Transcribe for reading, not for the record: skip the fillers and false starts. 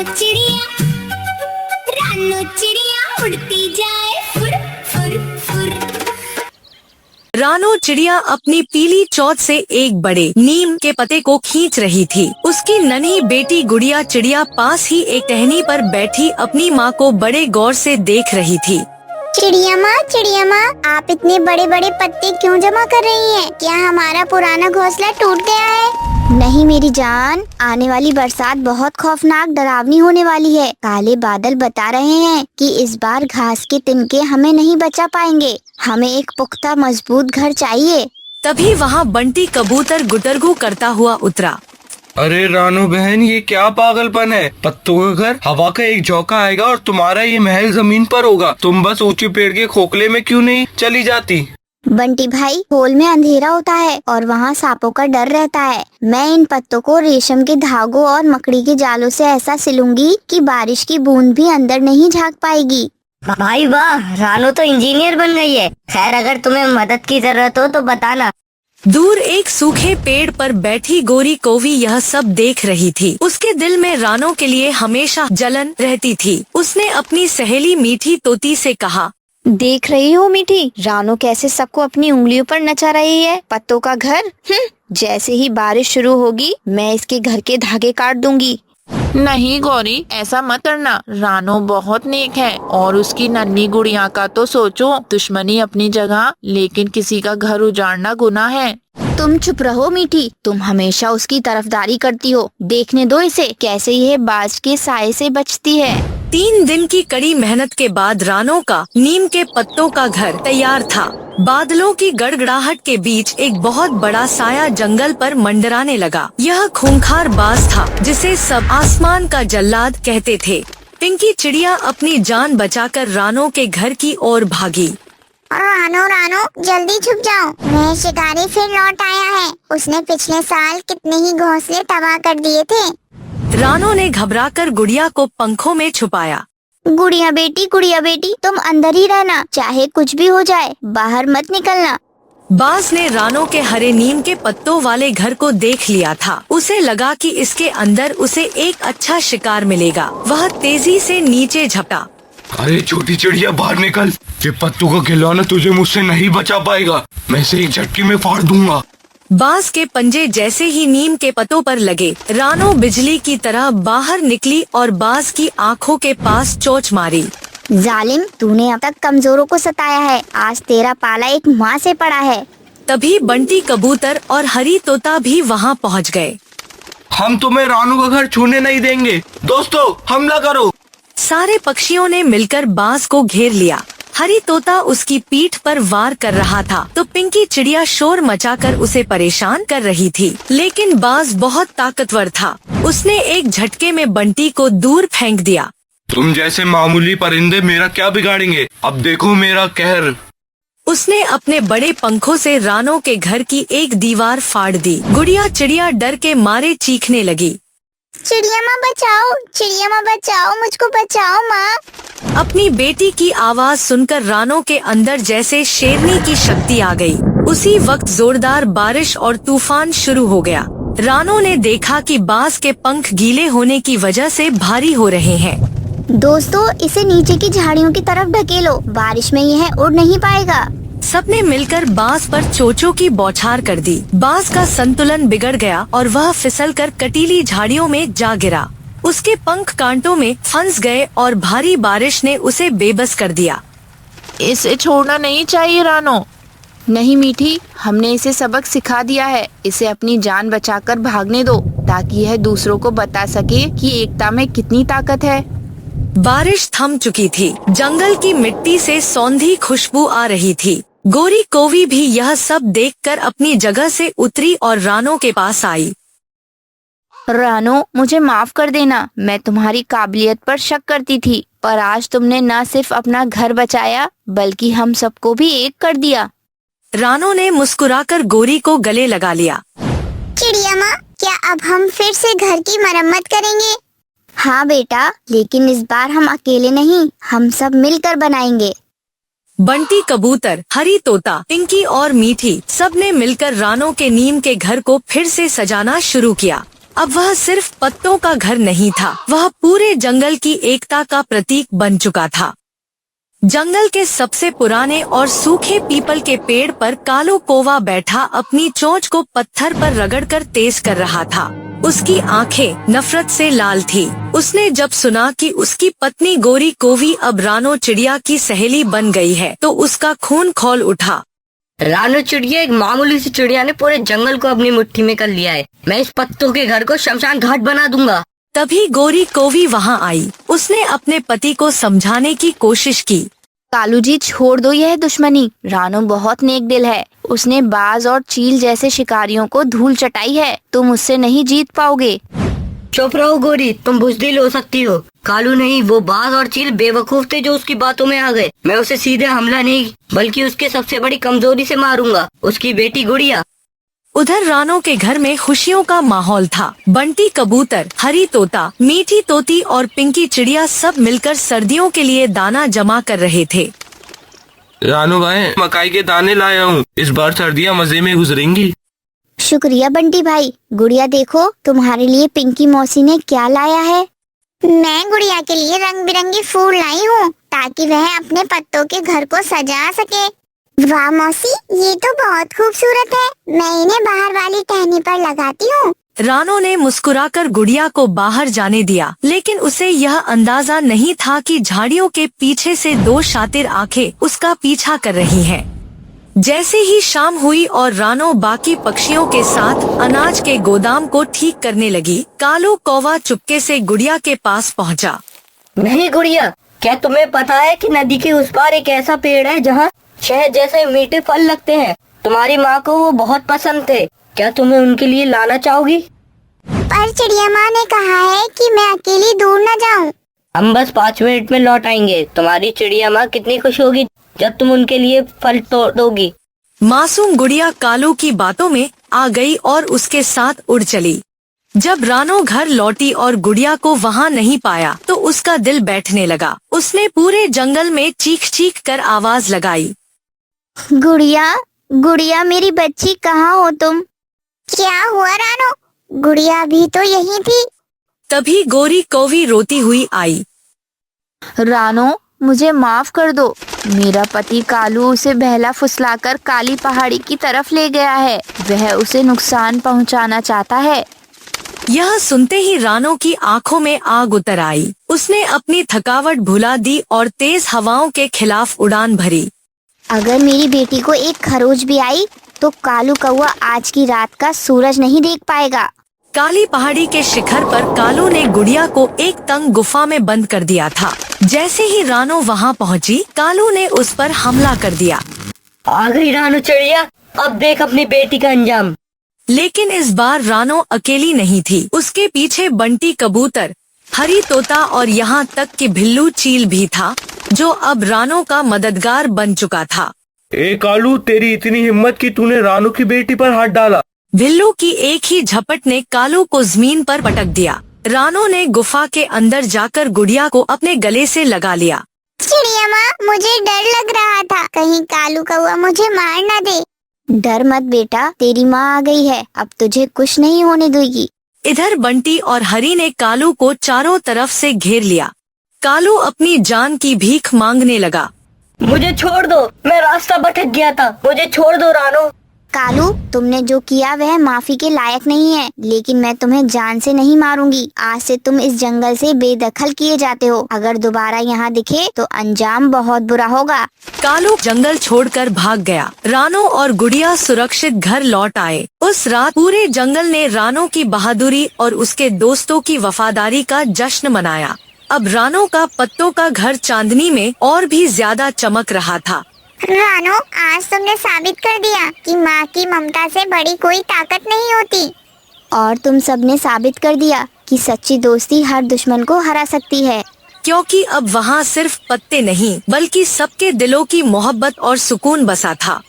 चिड़िया, रानो चिड़िया उड़ती जाए फुर फुर फुर। रानो चिड़िया अपनी पीली चोंच से एक बड़े नीम के पत्ते को खींच रही थी। उसकी नन्ही बेटी गुड़िया चिड़िया पास ही एक टहनी पर बैठी अपनी माँ को बड़े गौर से देख रही थी। चिड़िया माँ, आप इतने बड़े बड़े पत्ते क्यों जमा कर रही हैं? क्या हमारा पुराना घोंसला टूट गया है? नहीं मेरी जान, आने वाली बरसात बहुत खौफनाक डरावनी होने वाली है। काले बादल बता रहे हैं कि इस बार घास के तिनके हमें नहीं बचा पाएंगे। हमें एक पुख्ता मजबूत घर चाहिए। तभी वहाँ बंटी कबूतर गुटरगू करता हुआ उतरा। अरे रानो बहन, ये क्या पागलपन है? पत्तों का घर, हवा का एक झोंका आएगा और तुम्हारा ये महल जमीन पर होगा। तुम बस ऊंचे पेड़ के खोखले में क्यों नहीं चली जाती? बंटी भाई, होल में अंधेरा होता है और वहाँ सांपों का डर रहता है। मैं इन पत्तों को रेशम के धागों और मकड़ी के जालों से ऐसा सिलूंगी कि बारिश की बूंद भी अंदर नहीं झांक पाएगी। भाई वाह, रानो तो इंजीनियर बन गई है। खैर, अगर तुम्हें मदद की जरूरत हो तो बताना। दूर एक सूखे पेड़ पर बैठी गोरी कोवी यह सब देख रही थी। उसके दिल में रानो के लिए हमेशा जलन रहती थी। उसने अपनी सहेली मीठी तोती से कहा, देख रही हो मीठी, रानो कैसे सबको अपनी उंगलियों पर नचा रही है। पत्तों का घर, जैसे ही बारिश शुरू होगी मैं इसके घर के धागे काट दूंगी। नहीं गौरी, ऐसा मत करना। रानो बहुत नेक है और उसकी नन्ही गुड़िया का तो सोचो। दुश्मनी अपनी जगह, लेकिन किसी का घर उजाड़ना गुनाह है। तुम चुप रहो मीठी, तुम हमेशा उसकी तरफदारी करती हो। देखने दो इसे कैसे यह बाज के साए से बचती है। 3 दिन की कड़ी मेहनत के बाद रानो का नीम के पत्तों का घर तैयार था। बादलों की गड़गड़ाहट के बीच एक बहुत बड़ा साया जंगल पर मंडराने लगा। यह खूंखार बाज था जिसे सब आसमान का जल्लाद कहते थे। पिंकी चिड़िया अपनी जान बचाकर रानो के घर की ओर भागी। रानो, जल्दी छुप जाओ। नया शिकारी फिर लौट आया है। उसने पिछले साल कितने ही घोंसले तबाह कर दिए थे। रानो ने घबराकर गुड़िया को पंखों में छुपाया। गुड़िया बेटी, तुम अंदर ही रहना, चाहे कुछ भी हो जाए, बाहर मत निकलना। बाज ने रानो के हरे नीम के पत्तों वाले घर को देख लिया था। उसे लगा कि इसके अंदर उसे एक अच्छा शिकार मिलेगा। वह तेजी से नीचे झपटा। अरे छोटी चिड़िया, बाहर निकल। ये पत्तों का खिलौना तुझे मुझसे नहीं बचा पाएगा। मैं इसे एक झटके में फाड़ दूंगा। बाज के पंजे जैसे ही नीम के पत्तों पर लगे, रानो बिजली की तरह बाहर निकली और बाज की आंखों के पास चोंच मारी। जालिम, तूने अब तक कमजोरों को सताया है। आज तेरा पाला एक माँ से पड़ा है। तभी बंटी कबूतर और हरी तोता भी वहाँ पहुँच गए। हम तुम्हें रानो का घर छूने नहीं देंगे। दोस्तों, हमला करो। सारे पक्षियों ने मिलकर बाज को घेर लिया। हरी तोता उसकी पीठ पर वार कर रहा था तो पिंकी चिड़िया शोर मचाकर उसे परेशान कर रही थी। लेकिन बाज बहुत ताकतवर था। उसने एक झटके में बंटी को दूर फेंक दिया। तुम जैसे मामूली परिंदे मेरा क्या बिगाड़ेंगे? अब देखो मेरा कहर। उसने अपने बड़े पंखों से रानो के घर की एक दीवार फाड़ दी। गुड़िया चिड़िया डर के मारे चीखने लगी। चिड़िया माँ बचाओ, मुझको बचाओ माँ। अपनी बेटी की आवाज सुनकर रानो के अंदर जैसे शेरनी की शक्ति आ गई। उसी वक्त जोरदार बारिश और तूफान शुरू हो गया। रानो ने देखा कि बाज के पंख गीले होने की वजह से भारी हो रहे हैं। दोस्तों, इसे नीचे की झाड़ियों की तरफ ढकेलो, बारिश में यह उड़ नहीं पाएगा। सबने मिलकर बाज पर चोचों की बौछार कर दी। बाज का संतुलन बिगड़ गया और वह फिसलकर कटीली झाड़ियों में जा गिरा। उसके पंख कांटों में फंस गए और भारी बारिश ने उसे बेबस कर दिया। इसे छोड़ना नहीं चाहिए रानो। नहीं मीठी, हमने इसे सबक सिखा दिया है। इसे अपनी जान बचाकर भागने दो ताकि यह दूसरों को बता सके कि एकता में कितनी ताकत है। बारिश थम चुकी थी। जंगल की मिट्टी से सौंधी खुशबू आ रही थी। गोरी कोवी भी यह सब देखकर अपनी जगह से उतरी और रानो के पास आई। रानो, मुझे माफ कर देना। मैं तुम्हारी काबिलियत पर शक करती थी, पर आज तुमने न सिर्फ अपना घर बचाया बल्कि हम सबको भी एक कर दिया। रानो ने मुस्कुराकर गोरी को गले लगा लिया। चिड़िया माँ, क्या अब हम फिर से घर की मरम्मत करेंगे? हाँ बेटा, लेकिन इस बार हम अकेले नहीं, हम सब मिलकर बनाएंगे। बंटी कबूतर, हरी तोता, पिंकी और मीठी सब ने मिलकर रानो के नीम के घर को फिर से सजाना शुरू किया। अब वह सिर्फ पत्तों का घर नहीं था, वह पूरे जंगल की एकता का प्रतीक बन चुका था। जंगल के सबसे पुराने और सूखे पीपल के पेड़ पर कालू कौवा बैठा अपनी चोंच को पत्थर पर रगड़कर तेज कर रहा था। उसकी आंखें नफरत से लाल थी। उसने जब सुना कि उसकी पत्नी गोरी कोवी अब रानो चिड़िया की सहेली बन गई है तो उसका खून खौल उठा। रानो चिड़िया, एक मामूली सी चिड़िया ने पूरे जंगल को अपनी मुट्ठी में कर लिया है। मैं इस पत्तों के घर को शमशान घाट बना दूंगा। तभी गोरी कोवी वहाँ आई। उसने अपने पति को समझाने की कोशिश की। कालू जी, छोड़ दो यह दुश्मनी। रानो बहुत नेक दिल है। उसने बाज और चील जैसे शिकारियों को धूल चटाई है। तुम उससे नहीं जीत पाओगे। चुप रहो गोरी, तुम बुज़दिल हो सकती हो। कालू नहीं, वो बाज और चील बेवकूफ थे जो उसकी बातों में आ गए। मैं उसे सीधे हमला नहीं बल्कि उसके सबसे बड़ी कमजोरी से मारूंगा, उसकी बेटी गुड़िया। उधर रानो के घर में खुशियों का माहौल था। बंटी कबूतर, हरी तोता, मीठी तोती और पिंकी चिड़िया सब मिलकर सर्दियों के लिए दाना जमा कर रहे थे। रानू भाई, मकाई के दाने लाया हूँ। इस बार सर्दियाँ मजे में गुजरेंगी। शुक्रिया बंटी भाई। गुड़िया देखो, तुम्हारे लिए पिंकी मौसी ने क्या लाया है। मैं गुड़िया के लिए रंग बिरंगे फूल लाई हूँ ताकि वह अपने पत्तों के घर को सजा सके। वाह मौसी, ये तो बहुत खूबसूरत है। मैं इन्हें बाहर वाली टहनी पर लगाती हूँ। रानो ने मुस्कुराकर गुड़िया को बाहर जाने दिया, लेकिन उसे यह अंदाजा नहीं था कि झाड़ियों के पीछे से दो शातिर आंखें उसका पीछा कर रही हैं। जैसे ही शाम हुई और रानो बाकी पक्षियों के साथ अनाज के गोदाम को ठीक करने लगी, कालू कौवा चुपके से गुड़िया के पास पहुंचा। नहीं गुड़िया, क्या तुम्हें पता है कि नदी के उस पार एक ऐसा पेड़ है जहाँ शहद जैसे मीठे फल लगते हैं? तुम्हारी माँ को वो बहुत पसंद थे। क्या तुम्हें उनके लिए लाना चाहोगी? पर चिड़िया माँ ने कहा है कि मैं अकेली दूर न जाऊँ। हम बस 5 मिनट में लौट आएंगे। तुम्हारी चिड़िया माँ कितनी खुश होगी जब तुम उनके लिए फल तोड़ दोगी। मासूम गुड़िया कालू की बातों में आ गई और उसके साथ उड़ चली। जब रानो घर लौटी और गुड़िया को वहाँ नहीं पाया तो उसका दिल बैठने लगा। उसने पूरे जंगल में चीख चीख कर आवाज लगाई, गुड़िया, गुड़िया मेरी बच्ची, कहाँ हो तुम? क्या हुआ रानो? गुड़िया भी तो यही थी। तभी गोरी कौवी रोती हुई आई। रानो, मुझे माफ कर दो। मेरा पति कालू उसे बहला फुसलाकर काली पहाड़ी की तरफ ले गया है। वह उसे नुकसान पहुंचाना चाहता है। यह सुनते ही रानो की आंखों में आग उतर आई। उसने अपनी थकावट भुला दी और तेज हवाओं के खिलाफ उड़ान भरी। अगर मेरी बेटी को एक खरोच भी आई तो कालू कौवा आज की रात का सूरज नहीं देख पाएगा। काली पहाड़ी के शिखर पर कालू ने गुड़िया को एक तंग गुफा में बंद कर दिया था। जैसे ही रानो वहाँ पहुँची, कालू ने उस पर हमला कर दिया। आ गई रानो चिड़िया, अब देख अपनी बेटी का अंजाम। लेकिन इस बार रानो अकेली नहीं थी। उसके पीछे बंटी कबूतर, हरी तोता और यहाँ तक कि भिल्लू चील भी था, जो अब रानो का मददगार बन चुका था। ए कालू, तेरी इतनी हिम्मत कि तूने रानू की बेटी पर हाथ डाला। भिल्लू की एक ही झपट ने कालू को जमीन पर पटक दिया। रानो ने गुफा के अंदर जाकर गुड़िया को अपने गले से लगा लिया। चिड़िया माँ, मुझे डर लग रहा था कहीं कालू कौवा मुझे मार न दे। डर मत बेटा, तेरी माँ आ गई है, अब तुझे कुछ नहीं होने देगी। इधर बंटी और हरी ने कालू को चारों तरफ से घेर लिया। कालू अपनी जान की भीख मांगने लगा। मुझे छोड़ दो, मैं रास्ता भटक गया था, मुझे छोड़ दो रानो। कालू, तुमने जो किया वह माफी के लायक नहीं है, लेकिन मैं तुम्हें जान से नहीं मारूंगी। आज से तुम इस जंगल से बेदखल किए जाते हो। अगर दोबारा यहाँ दिखे तो अंजाम बहुत बुरा होगा। कालू जंगल छोड़कर भाग गया। रानो और गुड़िया सुरक्षित घर लौट आए। उस रात पूरे जंगल ने रानो की बहादुरी और उसके दोस्तों की वफादारी का जश्न मनाया। अब रानो का पत्तों का घर चांदनी में और भी ज्यादा चमक रहा था। रानो, आज तुमने साबित कर दिया कि माँ की ममता से बड़ी कोई ताकत नहीं होती। और तुम सबने साबित कर दिया कि सच्ची दोस्ती हर दुश्मन को हरा सकती है। क्योंकि अब वहाँ सिर्फ पत्ते नहीं बल्कि सबके दिलों की मोहब्बत और सुकून बसा था।